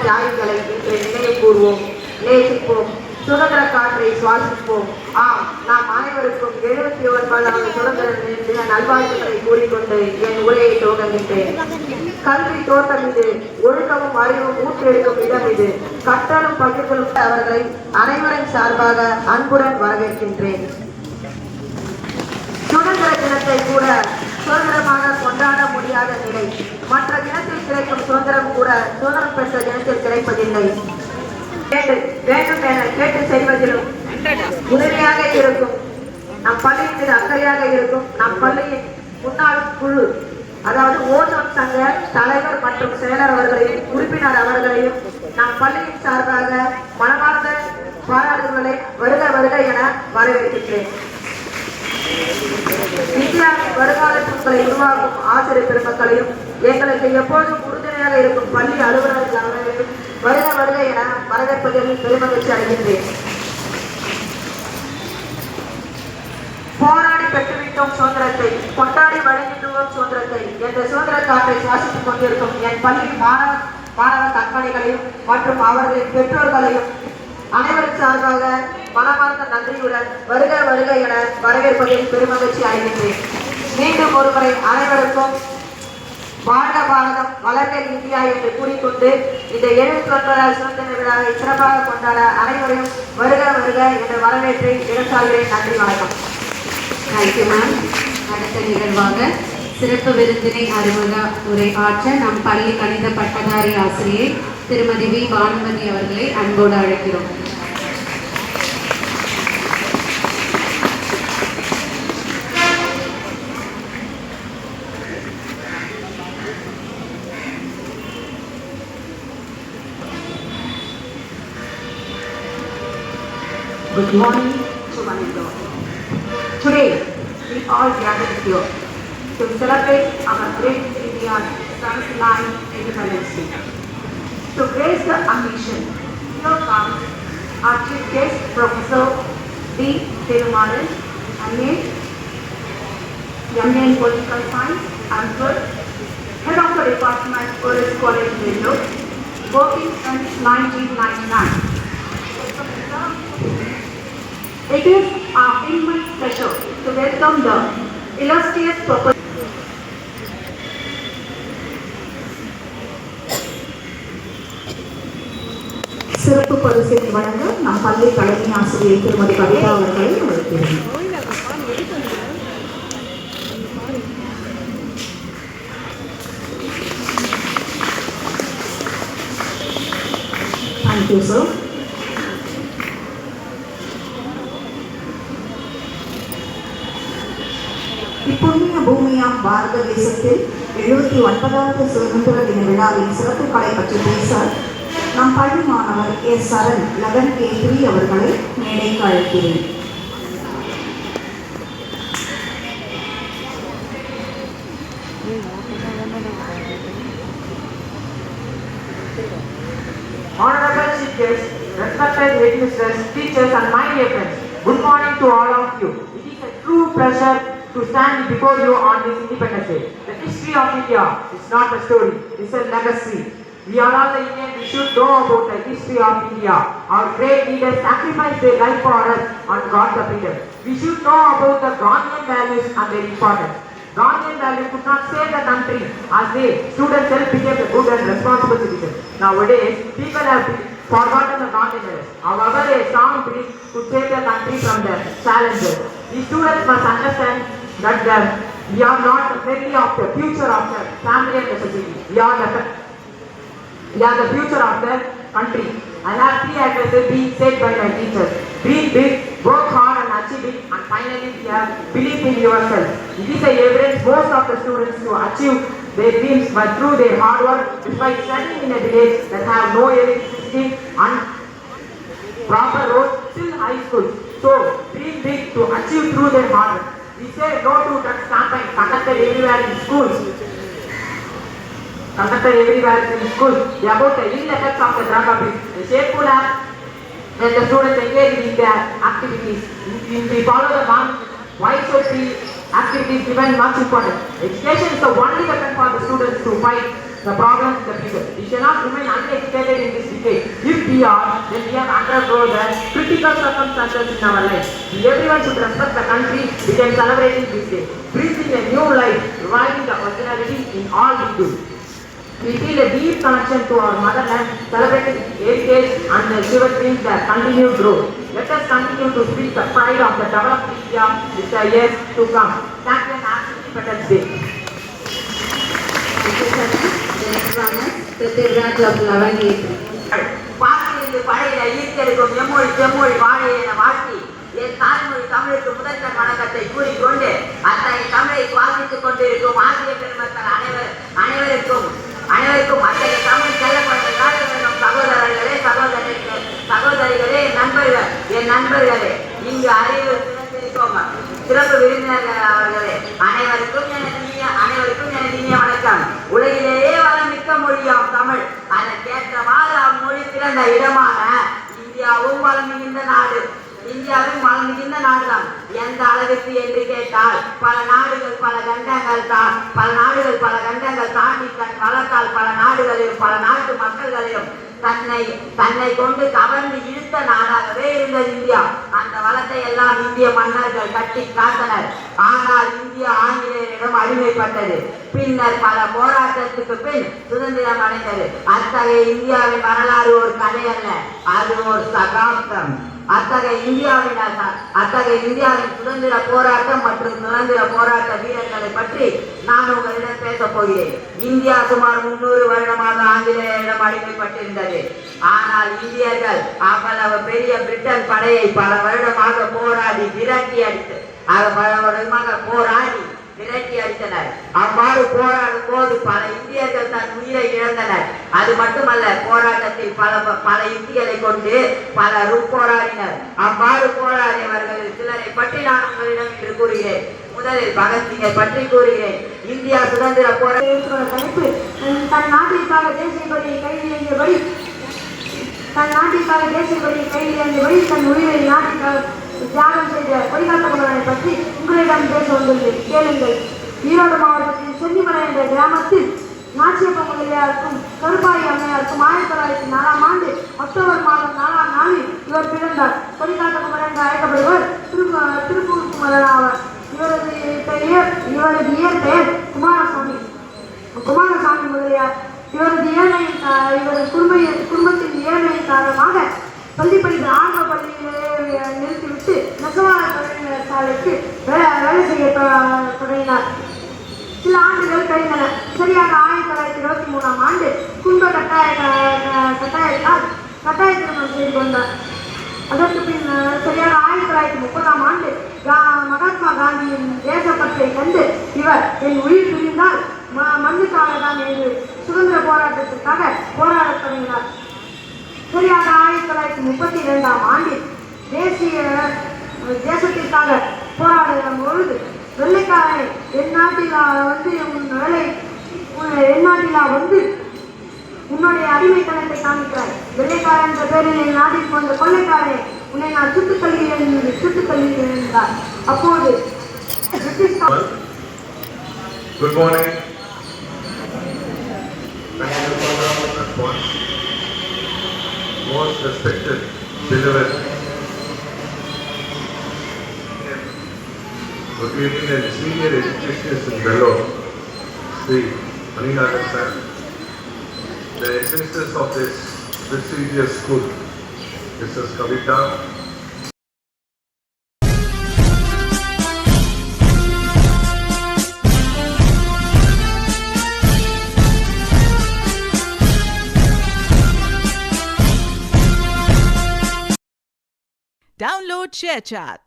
தியாகிகளை இன்று நினைவு கூறுவோம், நேசிப்போம், சுதந்திர காற்றை சுவாசிப்போம். ஆம், நாம் அனைவருக்கும் 79வது சுதந்திர தின நல்வாழ்த்துக்களை கூறிக்கொண்டு என் உரையை துவங்குகின்றேன். கல்வி தோட்டம் இது, ஒழுக்கமும் அறிவும் ஊற்றெடுக்கும் இடம் இது. கற்றலும் பகிர்தலும் அவர்களை அனைவரின் சார்பாக அன்புடன் வரவேற்கின்றேன். சுதந்திர தினத்தை கூட சுதந்திரமாக கொண்டாட முடியாத நிலை. மற்ற தினத்தில் கிடைக்கும் சுதந்திரம் கூட சுதந்திரம் பெற்ற தினத்தில் கிடைப்பதில்லை. வேண்டும் என கேட்டு செய்வதிலும் உதவியாக இருக்கும். நம் பள்ளியின் மீது அக்கறையாக இருக்கும் நம் பள்ளியின் முன்னாள் குழு, அதாவது ஓசோன் சங்க தலைவர் மற்றும் செயலர் அவர்களையும் உறுப்பினர் அவர்களையும் நம் பள்ளியின் சார்பாக மனமார்ந்த பாராட்டுகளை வருக வருக என வரவேற்கின்றேன். இந்தியாவின் வருங்கால சொற்களை உருவாக்கும் ஆசிரியர் பெருமக்களையும் எங்களுக்கு எப்போதும் உறுதுணையாக இருக்கும் பள்ளி அலுவலர்கள் அவர்களையும் வருக வருக என வரவேற்பதில் பெருமகிழ்ச்சி அடைகின்றேன். போராடி பெற்றுவிட்டோம் சுதந்திரத்தை, கொண்டாடி வழங்கின்றோம் சுதந்திரத்தை என்ற சுதந்திர காற்றை சுவாசித்துக் கொண்டிருக்கும் என் பள்ளி மாணவ கண்மணிகளையும் மற்றும் அவர்களின் பெற்றோர்களையும் அனைவரும் சார்பாக மனமார்ந்த நன்றியுடன் வருக வருக என வரவேற்பதில் பெருமகிழ்ச்சி அடைகின்றேன். மீண்டும் ஒருமுறை அனைவருக்கும் வாழ்க பாரதம், வளர்க இந்தியா என்று கூறிக்கொண்டு இந்த 79வது சுதந்திர விழாவை சிறப்பாக கொண்டாட அனைவரையும் வருக வருக என்ற வரவேற்பை இடசாகிறேன். நன்றி, வணக்கம். Thank you ma'am. அடுத்த நிகழ்வாக சிறப்பு விருந்தினை அறிமுக உரை ஆற்ற நம் பள்ளி கணித பட்டதாரி ஆசிரியை திருமதி வி பானுமதி அவர்களை அன்போடு அழைக்கிறோம். Good morning to one and all. Today, we all gathered here to celebrate our great India's 79th Independence Day. To raise the occasion, here comes our chief guest, Professor D. Thirumaran, MA in Political Science, Amber, Head of the Department, Police College, Vellore, working since 1999. It is our immense pleasure to welcome the illustrious professor. சிறப்பு பரிசை வழங்க நம் பள்ளி தலைமை ஆசிரியர் திருமதி கவிதா அவர்களை அழைக்கிறேன். Thank you, sir. இப்புண்ணிய பூமியாம் பாரத தேசத்தில் 79வது சுதந்திர தின விழாவின் சிறப்புகளை பற்றி பேச நம் பள்ளி மாணவர் எஸ் சரண் 11K3 அவர்களை மேடைக்கு அழைக்கிறேன். Honorable chief guests, respected witnesses, teachers and my dear friends, good morning to all of you. It is a true pleasure to stand before you on this Independence Day. The history of India is not a story, it is a legacy. We are all the Indians, we should know about the history of India. Our great leaders sacrificed their life for us and got the freedom. We should know about the Gandhian values and their importance. Gandhian values could not save the country as they stood and self became a good and responsible citizen. Nowadays, people have forgotten the Gandhian values. However, a strong belief could save the country from the challenges. The students must understand that we are not merely of the future of the family and the society. We are the future of the country. I have 3 addresses being said by my teachers. Dream big, work hard and achieve it, and finally believe in yourself. It is a evidence most of the students to achieve their dreams but through their hard work despite studying in a village that have no electricity and proper roads till high school. So dream big to achieve through their hard work. We say no to drugs campaign conducted everywhere in schools. About the ill effects of the drug abuse. The shameful act when the students engage in their activities. If we follow the one, why should we activities given much importance. Education is the only weapon for the students to fight the problems in the future. We shall not remain uneducated in this decade. If we are, then we have undergone the critical circumstances in our life. Everyone should respect the country we can celebrate in this day. Breathing a new life, reviving the originality in all we do. We feel a deep connection to our motherland, celebrating heritage and the dreams that continue growth. Let us continue to speak the pride of the developed India with the years to come. Thank you and happy Independence Day. The next one is Prithviraj of 11th. பாட்டிலிருந்து படையில ஈர்த்தெடுக்கும் எம்மொழி செம்மொழி வாழை என வாழ்த்தி என் தாய்மொழி தமிழுக்கு முதற்கண் வணக்கத்தை கூறிக்கொண்டு அத்தகைய தமிழை சுவாசித்துக் கொண்டிருக்கும் ஆசிரியர் பெருமக்கள் அனைவருக்கும் அத்தகைய தமிழ் செல்லப்பட்ட நாடுகளிலும் சகோதரிகளே என் நண்பர்களே இங்கு அறிவு சிறந்திருக்கும் சிறப்பு விருந்தினர்கள் அவர்களே அனைவருக்கும் எனது இனிய வணக்கம். உலகிலேயே வளமிக்க மொழியாம் தமிழ். அதற்கேற்றவாறு அம்மொழி பிறந்த இடமான இந்தியாவும் வளம் மிகுந்த நாடுதான். எந்த அளவுக்கு என்று கேட்டால் பல நாடுகள் பல கண்டங்கள் தாண்டி தன் வளர்த்தால் பல நாடுகளிலும் பல நாட்டு மக்கள்களையும் தன்னை கொண்டு கவர்ந்து இழுத்த நாடாகவே இருந்தது இந்தியா. அந்த வளத்தை எல்லாம் இந்திய மன்னர்கள் கட்டி காத்தனர். ஆனால் இந்தியா ஆங்கிலேயரிடம் அடிமைப்பட்டது. பின்னர் பல போராட்டத்துக்கு பின் சுதந்திரம் அடைந்தது. அத்தகைய இந்தியாவின் வரலாறு ஒரு கதை அல்ல, அது ஒரு சகாப்தம். அத்தகைய இந்தியாவின் சுதந்திர போராட்டம் மற்றும் சுதந்திர போராட்ட வீரர்களை பற்றி நான் உங்களிடம் பேசப் போகிறேன். இந்தியா சுமார் 300 வருடமாக ஆங்கிலேயரிடம் அடிமைப்பட்டிருந்தது. ஆனால் இந்தியர்கள் அவ்வளவு பெரிய பிரிட்டன் படையை பல வருடமாக விரட்டி அடித்தனர். அவ்வாறு போராடும் போது பல இந்தியர்கள் தன் உயிரை இழந்தனர். அது மட்டுமல்ல, போராட்டத்தில் பல யுக்திகளை கொண்டு பலரும் போராடினர். அவ்வாறு போராடியவர்களில் சிலரை பற்றி நான் உங்களிடம் இன்று கூறுகிறேன். முதலில் பகத்சிங்கை பற்றி கூறுகிறேன். இந்தியா சுதந்திர போராட்ட தன் நாட்டிற்காக தேசிய கொடியை கையில் ஏந்தியபடி தன் உயிரை நாட்டிற்காக தியாகம் செய்த கொடிகாத்தகுமரனை பற்றி உங்களிடம் பேச வந்துள்ளேன். கேளுங்கள். ஈரோடு மாவட்டத்தின் சென்னிமலை என்ற கிராமத்தில் நாச்சியப்ப முதலியாருக்கும் கருப்பாயி அம்மையாருக்கும் 1904ஆம் ஆண்டு அக்டோபர் மாதம் 4ஆம் நாளில் இவர் பிறந்தார். கொடிகாத்தகுமரன் என்று அழைக்கப்படுவர் திருப்பூர் குமரன் ஆவார். இவரது இயற்பெயர் குமாரசாமி முதலியார். இவரது குடும்பத்தின் ஏழ்மையின் காரணமாக பள்ளி படித்த ஆரம்ப பள்ளியிலே நிறுத்திவிட்டு நெசவாள தொழில் சாலைக்கு வேலை செய்ய தொடங்கினார். சில ஆண்டுகள் கழிந்தன. சரியாக 1923ஆம் ஆண்டு குடும்ப கட்டாயத்தால் கட்டாய திருமணம் செய்து கொண்டார். அதற்கு பின் சரியாக 1930ஆம் ஆண்டு மகாத்மா காந்தியின் தேசப்பற்றை கண்டு இவர் என் உயிர் பிரிந்தால் மண்ணுக்காக தான் என்று சுதந்திர போராட்டத்திற்காக போராடத் தொடங்கினார். சரியாக 1932ஆம் ஆண்டில் தேசத்திற்காக போராடும் பொழுது வெள்ளைக்காரனை என் நாட்டிலா வந்து உன்னுடைய அடிமைத்தனத்தை காமிக்கிறாய். வெள்ளைக்காரன் என்ற பேரில் என் நாட்டிற்கு வந்த கொள்ளைக்காரனை உன்னை நான் சுட்டுத் தள்ளுகிறேன் என்றார். அப்போது Good morning. Thank you for the response. Most respected, beloved, located in senior educationist in Vellore, Sri Maninagar sir, the headmistress of this prestigious school, Mrs. Kavita. Download ShareChat.